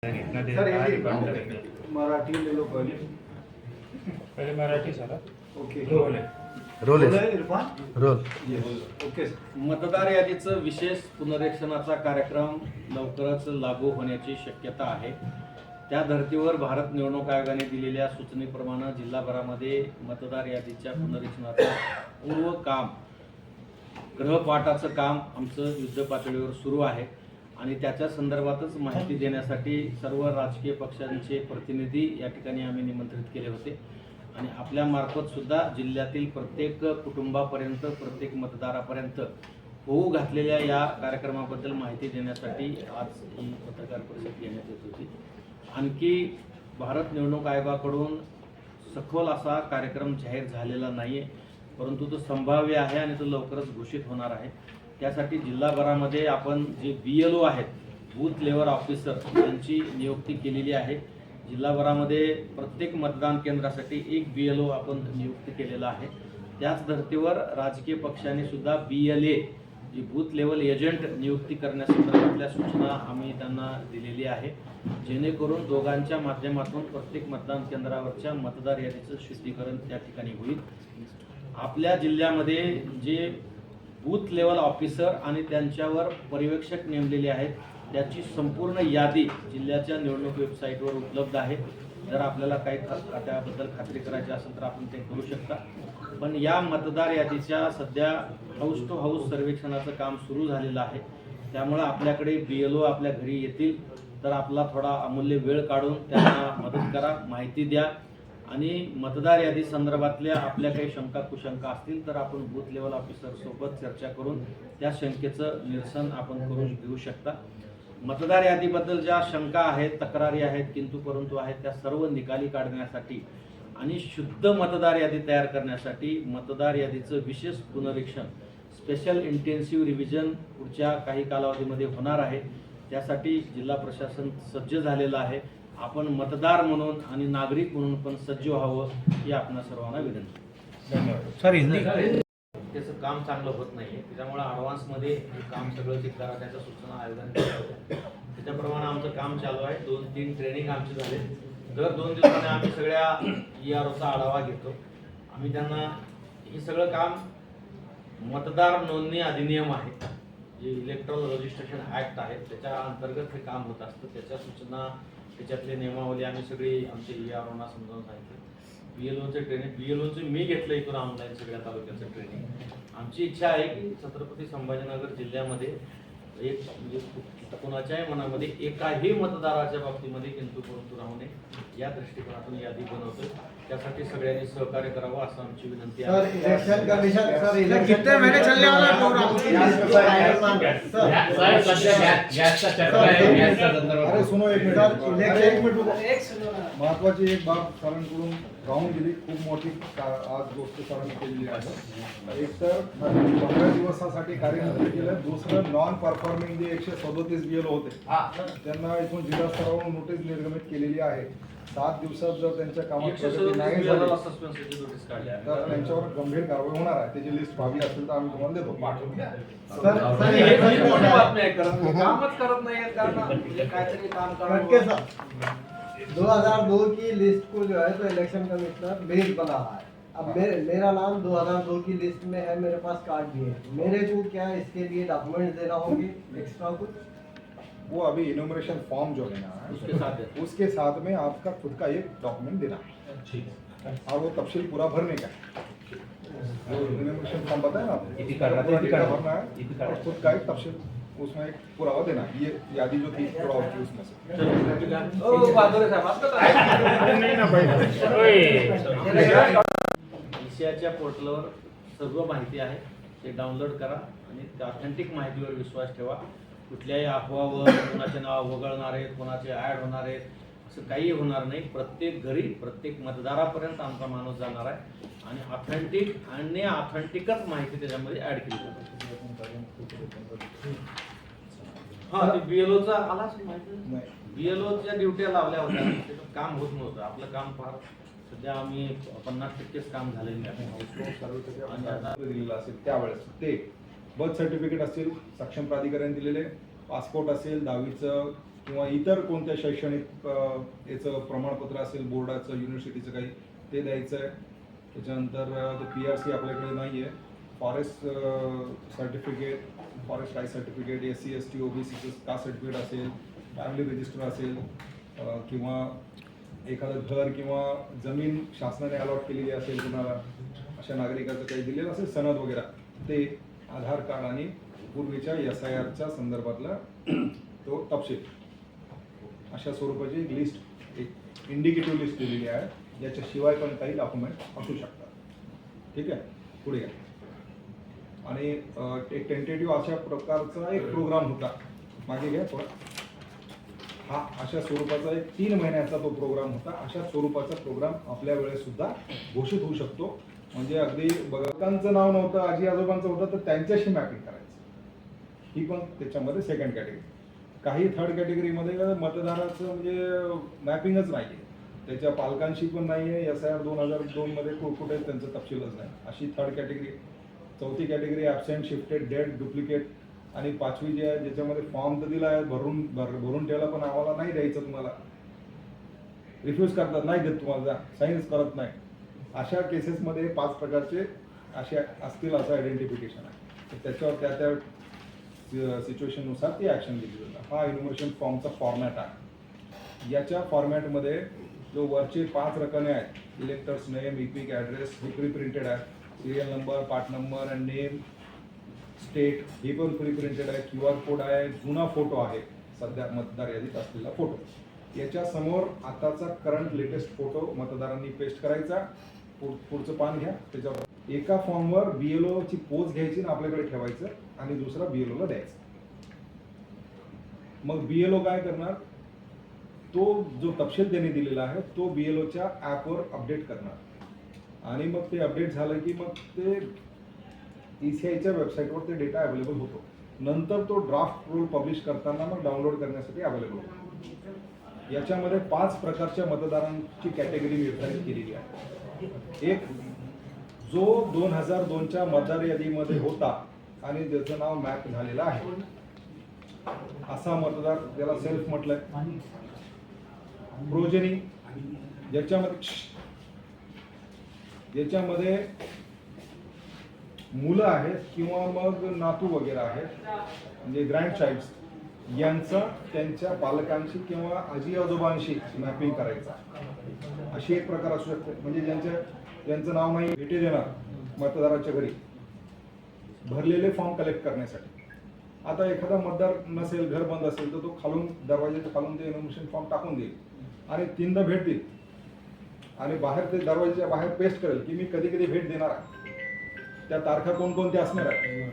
Sir Marathi ले लो पहले मराठी सारा okay roll Irfan roll okay मतदार यादीचं विशेष पुनरीक्षणाचा कार्यक्रम लवकरच लागू होण्याची शक्यता आहे. त्या धर्तीवर भारत निवडणूक आयोगाने दिलेल्या सूचनेप्रमाणे जिल्हाभरामध्ये मतदार यादीच्या पुनरीक्षणाचं पूर्व काम गृहपाठाचं काम आमचं युद्ध पातळीवर सुरू आहे आणि त्याच्या संदर्भातच माहिती देण्यासाठी सर्व राजकीय पक्षांचे प्रतिनिधी या ठिकाणी आम्ही निमंत्रित केले होते आणि आपल्या मार्फत सुद्धा जिल्ह्यातील प्रत्येक कुटुंबापर्यंत प्रत्येक मतदारापर्यंत होऊ घातलेल्या या कार्यक्रमाबद्दल माहिती देण्यासाठी आज ही पत्रकार परिषद घेण्यात येत होती. आणखी भारत निवडणूक आयोगाकडून सखोल असा कार्यक्रम जाहीर झालेला नाही आहे, परंतु तो संभाव्य आहे आणि तो लवकरच घोषित होणार आहे. त्यासाठी जिल्हाभरामध्ये आपण जे BLO आहेत, बूथ लेवल ऑफिसर, यांची नियुक्ती केलेली आहे. जिल्हाभरामध्ये प्रत्येक मतदान केंद्रासाठी एक BLO आपण नियुक्त केलेला आहे. त्याच धर्तीवर राजकीय पक्षांनी सुद्धा BLA जी बूथ लेवल एजंट नियुक्ती करण्यासंदर्भातल्या सूचना आम्ही त्यांना दिलेली आहे, जेणेकरून दोघांच्या माध्यमातून प्रत्येक मतदान केंद्रावरच्या मतदार यादीचं शुद्धीकरण त्या ठिकाणी होईल. आपल्या जिल्ह्यामध्ये जे बूथ लेवल ऑफिसर आणि त्यांच्यावर पर्यवेक्षक नेमलेले आहेत त्याची संपूर्ण यादी जिल्ह्याच्या निवडणूक वेबसाईटवर उपलब्ध आहे. जर आपल्याला काही त्याबद्दल खात्री करायची असेल तर आपण ते करू शकता. पण या मतदार यादीच्या सध्या हाऊस टू हाऊस सर्वेक्षणाचं काम सुरू झालेलं आहे. त्यामुळे आपल्याकडे BLO आपल्या घरी येतील तर आपला थोडा अमूल्य वेळ काढून त्यांना मदत करा, माहिती द्या आणि मतदार यादी संदर्भातल्या आपल्या काही शंका कुशंका असतील तर आपण बूथ लेवल ऑफिसर सोबत चर्चा करून त्या शंकेचं निरसन आपण करून घेऊ शकता. मतदार यादीबद्दल ज्या शंका आहेत, तक्रारी आहेत, किंतु परंतु आहेत, त्या सर्व निकाली काढण्यासाठी आणि शुद्ध मतदार यादी तयार करण्यासाठी मतदार यादीचं विशेष पुनरीक्षण स्पेशल इंटेन्सिव्ह रिव्हिजन पुढच्या काही कालावधीमध्ये होणार आहे. त्यासाठी जिल्हा प्रशासन सज्ज झालेलं आहे. आपण मतदार म्हणून आणि नागरिक म्हणून पण सज्ज व्हावं ही आपणा सर्वांना विनंती. धन्यवाद. सर हिंदी त्याचं काम चांगलं होत नाही, त्याच्यामुळे ॲडव्हान्समध्ये हे काम सगळं चेक करा त्याच्या सूचना आयोगाने दिल्या होत्या. त्याच्याप्रमाणे आमचं काम चालू आहे. 2-3 ट्रेनिंग आमचे झाले. दर 2 दिवसाने आम्ही सगळ्या EROचा आढावा घेतो. आम्ही त्यांना हे सगळं काम मतदार नोंदणी अधिनियम आहे, जे इलेक्ट्रॉनिक रजिस्ट्रेशन ॲक्ट आहे, त्याच्या अंतर्गत हे काम होत असतं. त्याच्या सूचना, त्याच्यातली नियमावली आम्ही सगळी आमच्या EROना समजावून सांगितलं. BLOचे ट्रेनिंग BLOचे मी घेतलं इथून ऑनलाईन सगळ्या तालुक्याचं ट्रेनिंग. आमची इच्छा आहे की छत्रपती संभाजीनगर जिल्ह्यामध्ये एक म्हणजे कोणाच्याही मनामध्ये एकाही मतदाराच्या बाबतीमध्ये किंतु परंतु राहू नये या दृष्टिकोनातून यादी बनवतोय. त्यासाठी सगळ्यांनी सहकार्य करावं असं आमची विनंती आहे. इलेक्शन कमिशन सर इलेक्शन कितने महीने चलने वाला है प्रोग्राम? अरे सुनो एक मिनिट महत्वाची एक बाब सरांकडून राहून गेली, खूप मोठी आज गोष्ट सरांनी केलेली आहे. एक तर 15 दिवसासाठी कार्यान्वित केलं. दुसरं नॉन परफॉर्मिंग जे 137 BLO होते त्यांना इथून जिल्हा स्तरावरून नोटीस निर्गमित केलेली आहे. 7 दिवसात जर त्यांच्या कामात प्रगती नाही झाली तर त्यांच्यावर गंभीर कारवाई होणार आहे. त्याची लिस्ट पाहिली असेल तर आम्ही तुम्हाला देतो. कामच करत नाही काहीतरी काम करा. 2002 की लिस्ट को जो है तो इलेक्शन कमिश्नर मेल बना रहा है. अब मेरा नाम 2002 की लिस्ट में है, मेरे पास कार्ड भी है. मेरे को क्या इसके लिए डॉक्यूमेंट्स देना होंगे एक्स्ट्रा कुछ? वो अभी इनोमरेशन फॉर्म जो है ना उसके साथ में आपका खुद का एक डॉक्यूमेंट देना है और वो तफसील पूरा भरने का है. वो इनोमरेशन फॉर्म बताया ना आपको, भरना है और खुद का एक तफसील उसमें एक पुरावा देना है. ये यादी जो थी थोड़ा और थी उसमें से ईशाच्या पोर्टलवर सर्व माहिती आहे, ते डाउनलोड करा आणि त्या ऑथेंटिक माहितीवर विश्वास ठेवा. कुठल्याही अफवावर कोणाचे नाव वगळणार आहेत, कोणाचे ॲड होणार आहेत असं काही होणार नाही. प्रत्येक घरी प्रत्येक मतदारापर्यंत आमचा माणूस जाणार आहे आणि ऑथेंटिकच माहिती त्याच्यामध्ये ॲड केली जाते. हां, ते BLOचा आलाच माहिती नाही. BLOच्या ड्युट्या लावल्या होत्या, त्याचं काम होत नव्हतं. आपलं काम फार सध्या आम्ही 50%च काम झालेलं आहे. दिलेलं असेल त्यावेळेस ते बर्थ सर्टिफिकेट असेल, सक्षम प्राधिकरण दिलेले, पासपोर्ट असेल, 10वीचं किंवा इतर कोणत्या शैक्षणिक याचं प्रमाणपत्र असेल बोर्डाचं युनिव्हर्सिटीचं काही ते द्यायचं आहे. त्याच्यानंतर PRC आपल्याकडे नाही आहे. Forest certificate, forest right certificate, SC ST OBCचं कास्ट सर्टिफिकेट असेल, फॅमिली रजिस्टर असेल, किंवा एखादं घर किंवा जमीन शासनाने अलॉट केलेली असेल कुणाला, अशा नागरिकाचं काही दिलेलं असेल सनद वगैरे, ते आधार कार्ड आणि पूर्वीच्या SIRच्या संदर्भातला तो तपशील, अशा स्वरूपाची एक लिस्ट, एक इंडिकेटिव्ह लिस्ट दिलेली आहे, ज्याच्याशिवाय पण काही डॉक्युमेंट असू शकतात. ठीक आहे, पुढे घ्या. आणि एक टेंटेटिव्ह अशा प्रकारचा एक प्रोग्राम होता, मागे घ्या पण हा अशा स्वरूपाचा एक 3 महिन्याचा तो प्रोग्राम होता. अशा स्वरूपाचा प्रोग्राम आपल्या वेळेस सुद्धा घोषित होऊ शकतो. म्हणजे अगदी बघांचं नाव नव्हतं, आजी आजोबांचं होतं, तर त्यांच्याशी मॅपिंग करायचं. ही पण त्याच्यामध्ये सेकंड कॅटेगरी. काही थर्ड कॅटेगरीमध्ये मतदाराचं म्हणजे मॅपिंगच नाही आहे, त्याच्या पालकांशी पण नाही आहे, SIR 2002 मध्ये कुठे त्यांचं तपशीलच नाही, अशी थर्ड कॅटेगरी. चौथी category absent, shifted, dead, duplicate. आणि 5वी जी आहे ज्याच्यामध्ये फॉर्म तर दिला आहे, भरून ठेवला, पण आम्हाला नाही द्यायचं, तुम्हाला रिफ्यूज करतात, नाही देत तुम्हाला, साईन्स करत नाही. अशा केसेसमध्ये 5 प्रकारचे असे असतील असं आयडेंटिफिकेशन आहे. तर त्याच्यावर त्या सिच्युएशननुसार ती ॲक्शन घेतली जातात. हा इन्युमरेशन फॉर्मचा फॉर्मॅट आहे. याच्या फॉर्मॅटमध्ये जो वरचे 5 रकाने आहेत, इलेक्टर्स नेम, इपिक ॲड्रेस, हे प्री प्रिंटेड आहे. Serial number, part number and name, state, हे पण प्री प्रिंटेड आहे. QR कोड आहे. जुना फोटो आहे, सध्या मतदार यादीत असलेला फोटो. याच्या समोर आताचा करंट लेटेस्ट फोटो मतदारांनी पेस्ट करायचा. पुढचं पान घ्या. त्याच्यावर एका फॉर्मवर BLO ची पोच घ्यायची आणि आपल्याकडे ठेवायचं, आणि दुसरा BLO ला द्यायचा. मग BLO काय करणार, तो जो तपशील त्यांनी दिलेला आहे तो BLO च्या ॲपवर अपडेट करणार, आणि मग ते अपडेट झालं की मग ते ECIच्या वेबसाईटवर ते डेटा अवेलेबल होतो. नंतर तो ड्राफ्ट रोल पब्लिश करताना मग डाउनलोड करण्यासाठी अवेलेबल होतो. याच्यामध्ये 5 प्रकारच्या मतदारांची कॅटेगरी निर्धारित केलेली आहे. एक, जो 2002च्या मतदार यादीमध्ये होता आणि ज्याचं नाव मॅप झालेलं आहे, असा मतदार, ज्याला सेल्फ म्हटलंय. प्रोजेनी, ज्याच्यामध्ये मुलं आहेत किंवा मग नातू वगैरे आहेत, म्हणजे ग्रँड चाइल्ड्स, यांचा त्यांच्या पालकांशी किंवा आजी आजोबांशी मॅपिंग करायचा, अशी एक प्रकार असू शकते. म्हणजे ज्यांचं नाव नाही, भेटी देणार मतदाराच्या घरी भरलेले फॉर्म कलेक्ट करण्यासाठी. आता एखादा मतदार नसेल, घर बंद असेल, तर तो खालून दरवाजाच्या खालून ते इन्फॉर्मेशन फॉर्म टाकून देईल आणि 3दा भेट देईल, आणि बाहेर ते दरवाजाच्या बाहेर पेस्ट करेल की मी कधी कधी भेट देणार आहे, त्या तारखा कोणकोणत्या असणार आहेत,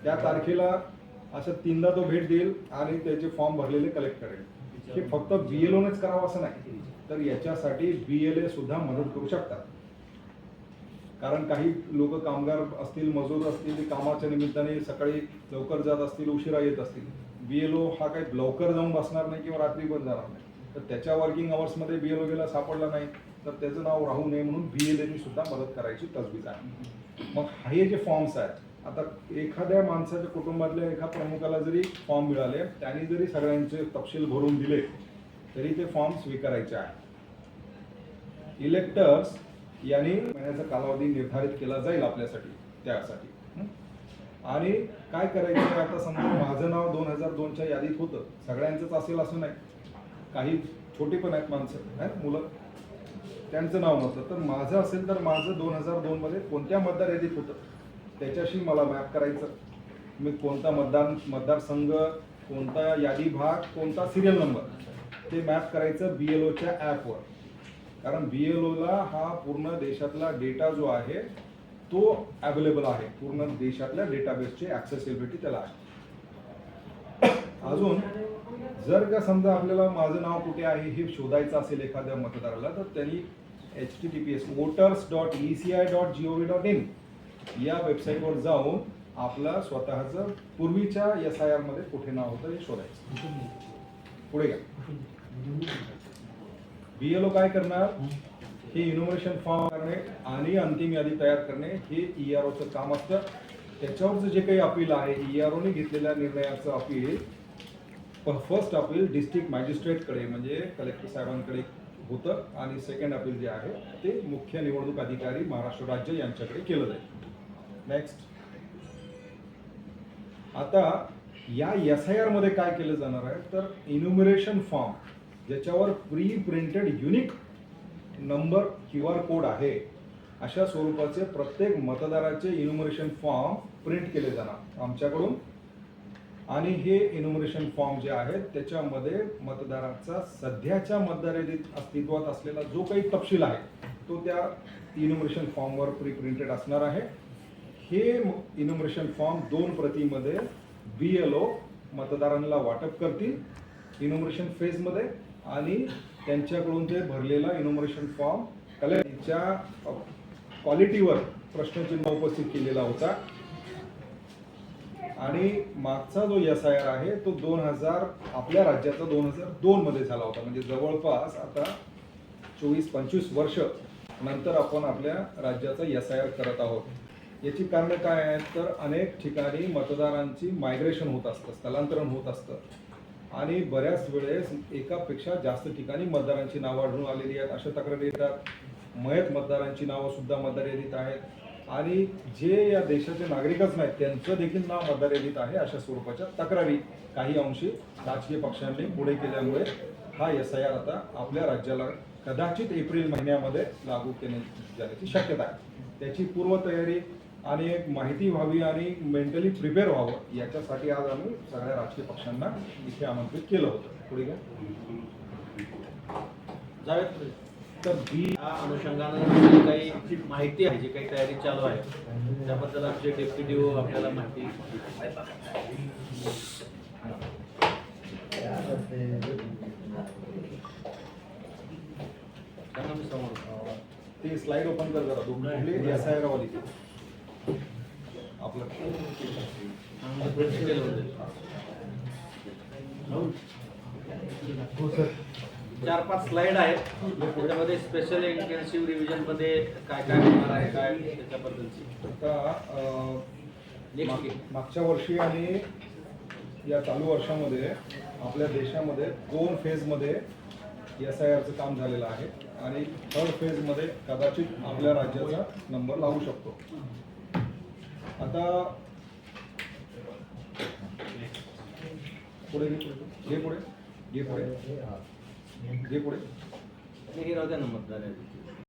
त्या तारखेला असं 3दा तो भेट देईल आणि त्याचे फॉर्म भरलेले कलेक्ट करेल. हे फक्त BLOनेच करावं असं नाही, तर याच्यासाठी BLA सुद्धा मदत करू शकतात. कारण काही लोक कामगार असतील, मजूर असतील, ते कामाच्या निमित्ताने सकाळी लवकर जात असतील, उशिरा येत असतील. BLO हा काही लवकर जाऊन बसणार नाही किंवा रात्री पण जाणार नाही, तर त्याच्या वर्किंग अवर्समध्ये BLO गेला सापडला नाही तर त्याचं नाव राहू नये म्हणून BLAने सुद्धा मदत करायची तजवीज आहे. मग हे जे फॉर्म्स आहेत, आता एखाद्या माणसाच्या कुटुंबातल्या एका प्रमुखाला जरी फॉर्म मिळाले, त्यांनी जरी सगळ्यांचे तपशील भरून दिले, तरी ते फॉर्म स्वीकारायचे आहेत. इलेक्टर्स यांनी महिन्याचा कालावधी निर्धारित केला जाईल आपल्यासाठी, त्यासाठी. आणि काय करायचं आहे, आता समजा माझं नाव 2002च्या यादीत होतं, सगळ्यांचंच असेल असं नाही, काही छोटी पण आहेत माणसं आहेत, मुलं, त्यांचं नाव नव्हतं, तर माझं असेल तर माझं 2002 मध्ये कोणत्या मतदार यादीत होतं त्याच्याशी मला मॅप करायचं. मी कोणता मतदारसंघ, कोणता यादी भाग, कोणता सिरियल नंबर, ते मॅप करायचं BLOच्या ॲपवर. कारण BLOला हा पूर्ण देशातला डेटा जो आहे तो अवेलेबल आहे, पूर्ण देशातल्या डेटाबेसची ॲक्सेसिबिलिटी त्याला आहे. अजून जर का समजा आपल्याला माझं नाव कुठे आहे हे शोधायचं असेल एखाद्या मतदाराला, तर त्यांनी https voters.eci.gov.in या वेबसाईटवर जाऊन आपला स्वतःचं पूर्वीच्या SIR मध्ये कुठे नाव होतं हे शोधायचं. पुढे घ्या. BLO काय करणार, हे इन्युमरेशन फॉर्म करणे आणि अंतिम यादी तयार करणे हे EROचं काम असतं. त्याच्यावरचं जे काही अपील आहे, EROने घेतलेल्या निर्णयाचं अपील फर्स्ट अपील डिस्ट्रिक्ट मॅजिस्ट्रेटकडे म्हणजे कलेक्टर साहेबांकडे होतं आणि सेकंड अपील जे आहे ते मुख्य निवडणूक अधिकारी महाराष्ट्र राज्य यांच्याकडे केलं जाईल. नेक्स्ट, आता या SIR मध्ये काय केलं जाणार आहे तर इन्युमरेशन फॉर्म ज्याच्यावर pre printed unique number QR code आहे अशा स्वरूपाचे प्रत्येक मतदाराचे इन्युमरेशन फॉर्म प्रिंट केले जाणार आमच्याकडून. आणि हे इन्युमरेशन फॉर्म जे आहेत त्याच्यामध्ये मतदाराचा सध्याच्या मतदार यादीत अस्तित्वात असलेला जो काही तपशील आहे तो त्या इन्युमरेशन फॉर्मवर प्री प्रिंटेड असणार आहे. हे इन्युमरेशन फॉर्म 2 प्रतीमध्ये BLO मतदारांना वाटप करतील इन्युमरेशन फेजमध्ये आणि त्यांच्याकडून ते भरलेला इन्युमरेशन फॉर्म कलेक्टरच्या क्वालिटीवर प्रश्नचिन्ह उपस्थित केलेला होता. आणि मागचा जो SIR आहे तो 2000 आपल्या राज्याचा 2002 मध्ये झाला होता. म्हणजे जवळपास आता 24-25 वर्ष नंतर आपण आपल्या राज्याचा SIR करत आहोत. याची कारणं काय आहेत तर अनेक ठिकाणी मतदारांची मायग्रेशन होत असतं, स्थलांतरण होत असतं आणि बऱ्याच वेळेस एकापेक्षा जास्त ठिकाणी मतदारांची नावं आढळून आलेली आहेत अशा तक्रारी येतात. मयत मतदारांची नावं सुद्धा मतदार यादीत आहेत आणि जे या देशाचे नागरिकच नाहीत त्यांचं देखील नाव मतदार यादीत आहे अशा स्वरूपाच्या तक्रारी काही अंशी राजकीय पक्षांनी पुढे केल्यामुळे हा SIR आता आपल्या राज्याला कदाचित एप्रिल महिन्यामध्ये लागू करण्यात जाण्याची शक्यता आहे. त्याची पूर्वतयारी आणि एक माहिती व्हावी आणि मेंटली प्रिपेअर व्हावं याच्यासाठी आज आम्ही सगळ्या राजकीय पक्षांना इथे आमंत्रित केलं होतं. पुढे काय जावेद तर या अनुषंगानं जी काही माहिती आहे, जी काही तयारी चालू आहे त्याबद्दल आमचे डेप्युटी DO आपल्याला माहिती त्यांना मी समोर ते स्लाइड ओपन कर जरा दोघे SIR वाली आपलं डिटेल होते. 4-5 स्लाइड आहेत त्याच्यामध्ये स्पेशल इंटेन्सिव्ह रिव्हिजन मध्ये काय काय होणार आहे काय त्याच्याबद्दलची आता मागच्या वर्षी आणि या चालू वर्षामध्ये आपल्या देशामध्ये 2 फेजमध्ये SIRचं काम झालेलं आहे आणि 3rd फेजमध्ये कदाचित आपल्या राज्याचा नंबर लागू शकतो. आता पुढे घे पुढे घे पुढे घे पुढे हे राहू द्या ना मतदार यादी.